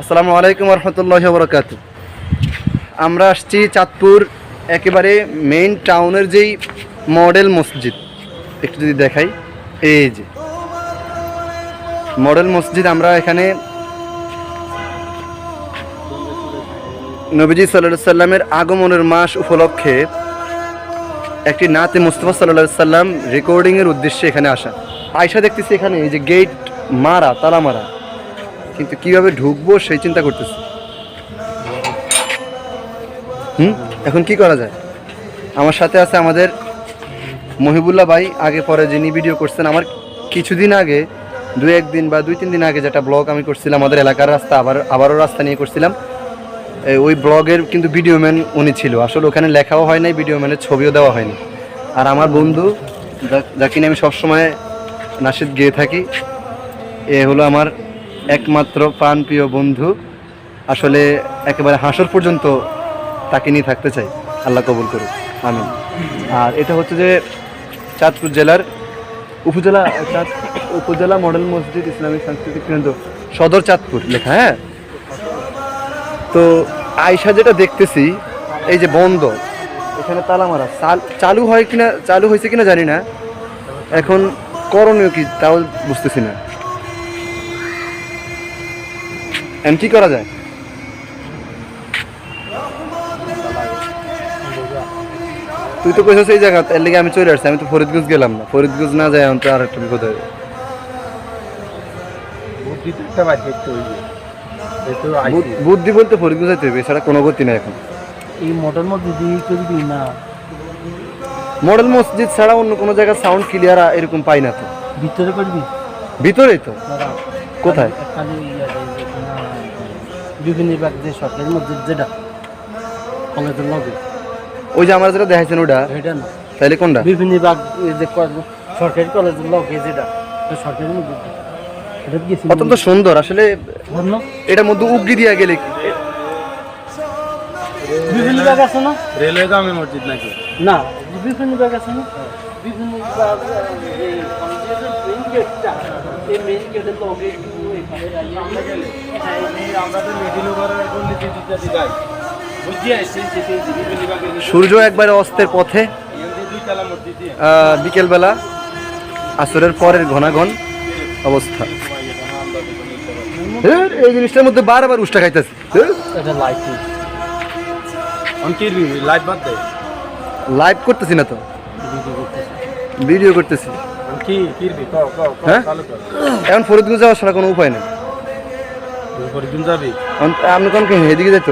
আসসালামু আলাইকুম রহমতুল্লাহি ওয়া বারাকাতুহু। আমরা আসছি চাঁদপুর একেবারে মেইন টাউনের যেই মডেল মসজিদ, একটু যদি দেখাই, এই যে মডেল মসজিদ। আমরা এখানে নবীজি সাল্লাল্লাহু আলাইহি সাল্লামের আগমনের মাস উপলক্ষে একটি নাতে মুস্তাফা সাল্লাল্লাহু আলাইহি সাল্লাম রেকর্ডিংয়ের উদ্দেশ্যে এখানে আসা। আয়সা দেখতেছি এখানে এই যে গেট মারা, তালা মারা, কিন্তু কিভাবে ঢুকবো সেই চিন্তা করতেছি। এখন কি করা যায়? আমার সাথে আছে আমাদের মহিবুল্লাহ ভাই, আগে পরে যিনি ভিডিও করছেন। আমার কিছুদিন আগে, দুই তিন দিন আগে যেটা ব্লগ আমি করছিলাম আমাদের এলাকার রাস্তা, আবারও রাস্তা নিয়ে করছিলাম, ওই ব্লগের কিন্তু ভিডিও ম্যান উনি ছিল। আসলে ওখানে লেখাও হয় নাই, ভিডিও ম্যানের ছবিও দেওয়া হয়নি। আর আমার বন্ধু যাকে নিয়ে আমি সবসময় নাশিদ গেয়ে থাকি, এ হলো আমার একমাত্র প্রাণপ্রিয় বন্ধু। আসলে একেবারে হাসর পর্যন্ত তাকে নিয়ে থাকতে চাই, আল্লাহ কবুল করুক, আমিন। আর এটা হচ্ছে যে চাঁদপুর জেলার উপজেলা মডেল মসজিদ ইসলামিক সাংস্কৃতিক কেন্দ্র, সদর চাঁদপুর লেখা। হ্যাঁ, তো আয়সা যেটা দেখতেছি এই যে বন্ধ, এখানে তালা মারা। চালু হয়েছে কিনা জানি না, এখন করণীয় কি তাও বুঝতেছি না। এখন কি করা যায়? তুই তো কইছিস এই জায়গা, এর লেগে আমি চলে আসছি। আমি তো ফরিদগঞ্জ গেলাম না, ফরিদগঞ্জ না যায় এখন তো আর একটা বিপদ হবে। বুদ্ধি বলতে ফরিদগঞ্জ যাইতে হবে, এছাড়া কোনো গতি নাই এখন। এই মডেল মসজিদ করবি না, মডেল মসজিদ ছাড়া অন্য কোনো জায়গায় সাউন্ড ক্লিয়ার এরকম পাই না তো। ভিতরে করবি? ভিতরেই তো। কোথায়? বিভিন্ন বিভাগ যে সরকারি মসজিদ, যেটা কলেজের লগে, ওই যে আমার যেটা দেখাইছেন ওটা, এটা না। তাহলে কোনটা? বিভিন্ন বিভাগ যে সরকারি কলেজের লগে, যেটা সরকারি মসজিদ, এটা গেছি। অত্যন্ত সুন্দর আসলে। এটার মধ্যে উগড়ি দিয়া গেলে বিভিন্ন বিভাগ আছে না? রেলওয়ে দামে মসজিদ নাকি? না, বিভিন্ন বিভাগ আছে না? বিভিন্ন বিভাগ, সূর্য একবারে অস্তের পথে, বিকেলবেলা আসরের পরের ঘনাঘন অবস্থা। এই জিনিসটার মধ্যে বারবার উষ্টা খাইতেছে। লাইভ করতেছি না তো, ভিডিও করতেছি। হ্যাঁ, এখন ফরিদগঞ্জ যাওয়ার ছাড়া কোনো উপায় নেই। আপনি কোন এদিকে যেত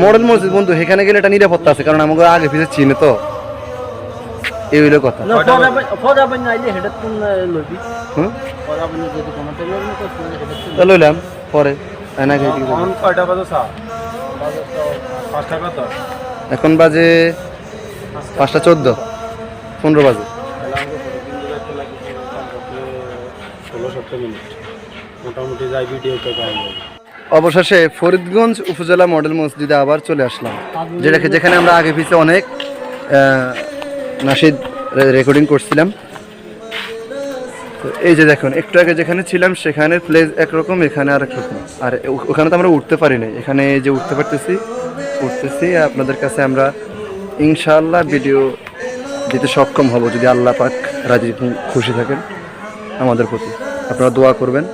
মডেল মসজিদ বন্ধু, সেখানে গেলে এটা নিরাপত্তা আছে, কারণ আমাকে আগে পিছিয়ে চিনে তো, এই হইলো কথা। লইলাম পরে। এখন বাজে 5:14, 15 বাজে। অবশেষে ফরিদগঞ্জ উপজেলা মডেল মসজিদে আবার চলে আসলাম, যেখানে আমরা আগে পিছিয়ে অনেক নাশিদ রেকর্ডিং করছিলাম। তো এই যে দেখুন, একটু আগে যেখানে ছিলাম সেখানে প্লেস একরকম, এখানে আর একরকম। আর ওখানে তো আমরা উঠতে পারি না, এখানে যে উঠতে উঠতেছি। আপনাদের কাছে আমরা ইনশাআল্লাহ ভিডিও দিতে সক্ষম হব, যদি আল্লাহ পাক রাজি খুশি থাকেন আমাদের প্রতি। আপনারা দোয়া করবেন।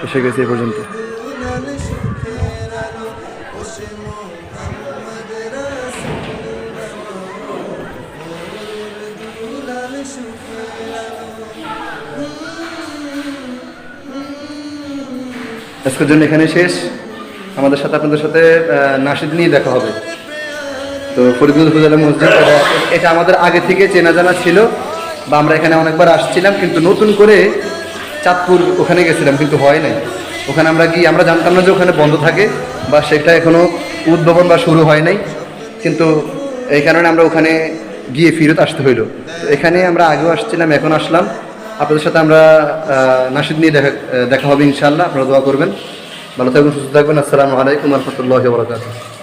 এসে গেছি এ পর্যন্ত। আজকের জন্য এখানে শেষ। আপনাদের সাথে নাশিদ নিয়ে দেখা হবে। তো ফরিদগঞ্জ উপজেলা মসজিদ, এটা আমাদের আগে থেকে চেনা জানা ছিল, বা আমরা এখানে অনেকবার আসছিলাম, কিন্তু নতুন করে চাঁদপুর ওখানে গেছিলাম, কিন্তু হয় নাই। ওখানে আমরা জানতাম না যে ওখানে বন্ধ থাকে, বা সেটা এখনও উদ্ভাবন বা শুরু হয় নাই, কিন্তু এই কারণে আমরা ওখানে গিয়ে ফেরত আসতে হইলো। তো এখানে আমরা আগেও আসছিলাম, এখন আসলাম। আপনাদের সাথে আমরা নাশিদ নিয়ে দেখা হবে ইনশাআল্লাহ। আপনারা দোয়া করবেন। ভালো থাকবেন, সুস্থ থাকবেন। আসসালামু আলাইকুম ওয়া রাহমাতুল্লাহি ওয়া বারাকাতুহু।